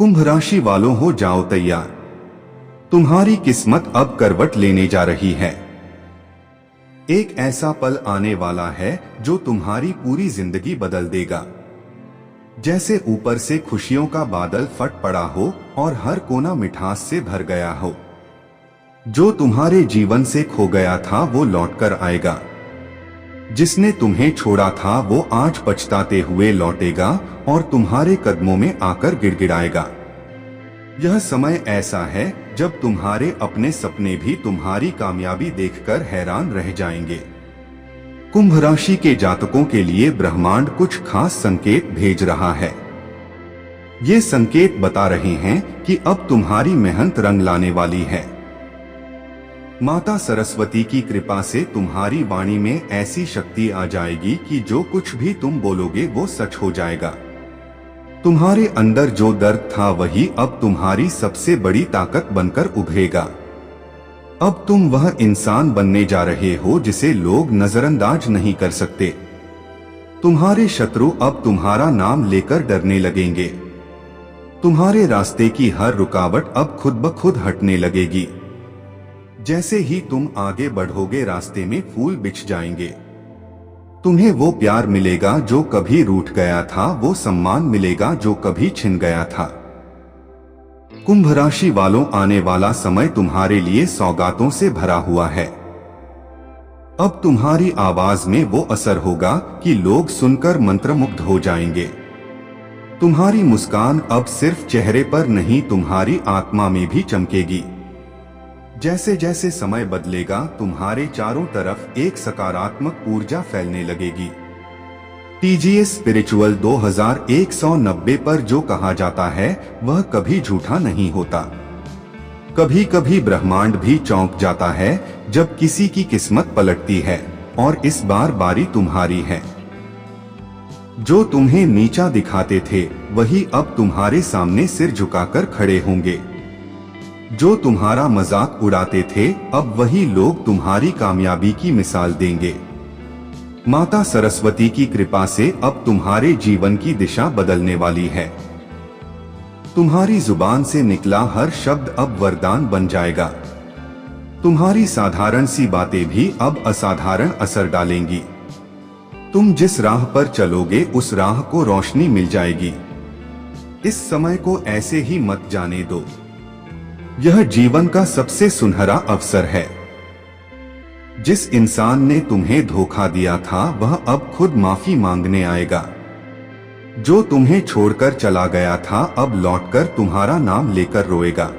कुंभ राशि वालों हो जाओ तैयार। तुम्हारी किस्मत अब करवट लेने जा रही है। एक ऐसा पल आने वाला है जो तुम्हारी पूरी जिंदगी बदल देगा। जैसे ऊपर से खुशियों का बादल फट पड़ा हो और हर कोना मिठास से भर गया हो। जो तुम्हारे जीवन से खो गया था वो लौटकर आएगा। जिसने तुम्हें छोड़ा था वो आज पछताते हुए लौटेगा और तुम्हारे कदमों में आकर गिड़गिड़ाएगा। यह समय ऐसा है जब तुम्हारे अपने सपने भी तुम्हारी कामयाबी देखकर हैरान रह जाएंगे। कुंभ राशि के जातकों के लिए ब्रह्मांड कुछ खास संकेत भेज रहा है। ये संकेत बता रहे हैं कि अब तुम्हारी मेहनत रंग लाने वाली है। माता सरस्वती की कृपा से तुम्हारी वाणी में ऐसी शक्ति आ जाएगी कि जो कुछ भी तुम बोलोगे वो सच हो जाएगा। तुम्हारे अंदर जो दर्द था वही अब तुम्हारी सबसे बड़ी ताकत बनकर उभरेगा। अब तुम वह इंसान बनने जा रहे हो जिसे लोग नजरअंदाज नहीं कर सकते। तुम्हारे शत्रु अब तुम्हारा नाम लेकर डरने लगेंगे। तुम्हारे रास्ते की हर रुकावट अब खुद ब खुद हटने लगेगी। जैसे ही तुम आगे बढ़ोगे रास्ते में फूल बिछ जाएंगे। तुम्हें वो प्यार मिलेगा जो कभी रूठ गया था, वो सम्मान मिलेगा जो कभी छिन गया था। कुंभ राशि वालों, आने वाला समय तुम्हारे लिए सौगातों से भरा हुआ है। अब तुम्हारी आवाज में वो असर होगा कि लोग सुनकर मंत्रमुग्ध हो जाएंगे। तुम्हारी मुस्कान अब सिर्फ चेहरे पर नहीं, तुम्हारी आत्मा में भी चमकेगी। जैसे जैसे समय बदलेगा तुम्हारे चारों तरफ एक सकारात्मक ऊर्जा फैलने लगेगी। TGS स्पिरिचुअल 2190 पर जो कहा जाता है वह कभी झूठा नहीं होता। कभी कभी ब्रह्मांड भी चौंक जाता है जब किसी की किस्मत पलटती है, और इस बार बारी तुम्हारी है। जो तुम्हें नीचा दिखाते थे वही अब तुम्हारे सामने सिर झुकाकर खड़े होंगे। जो तुम्हारा मजाक उड़ाते थे अब वही लोग तुम्हारी कामयाबी की मिसाल देंगे। माता सरस्वती की कृपा से अब तुम्हारे जीवन की दिशा बदलने वाली है। तुम्हारी जुबान से निकला हर शब्द अब वरदान बन जाएगा। तुम्हारी साधारण सी बातें भी अब असाधारण असर डालेंगी। तुम जिस राह पर चलोगे उस राह को रोशनी मिल जाएगी। इस समय को ऐसे ही मत जाने दो। यह जीवन का सबसे सुनहरा अवसर है। जिस इंसान ने तुम्हें धोखा दिया था वह अब खुद माफी मांगने आएगा। जो तुम्हें छोड़कर चला गया था अब लौटकर तुम्हारा नाम लेकर रोएगा।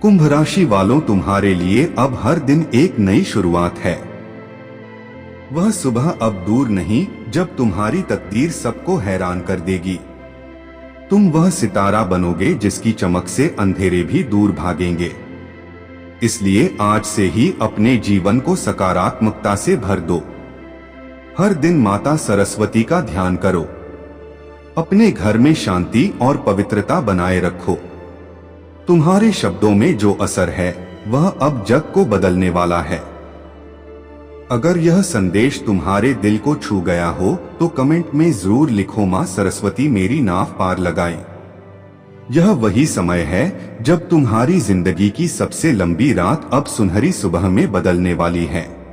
कुंभ राशि वालों, तुम्हारे लिए अब हर दिन एक नई शुरुआत है। वह सुबह अब दूर नहीं जब तुम्हारी तकदीर सबको हैरान कर देगी। तुम वह सितारा बनोगे जिसकी चमक से अंधेरे भी दूर भागेंगे। इसलिए आज से ही अपने जीवन को सकारात्मकता से भर दो। हर दिन माता सरस्वती का ध्यान करो। अपने घर में शांति और पवित्रता बनाए रखो। तुम्हारे शब्दों में जो असर है वह अब जग को बदलने वाला है। अगर यह संदेश तुम्हारे दिल को छू गया हो तो कमेंट में जरूर लिखो, मां सरस्वती मेरी नाव पार लगाए। यह वही समय है जब तुम्हारी जिंदगी की सबसे लंबी रात अब सुनहरी सुबह में बदलने वाली है।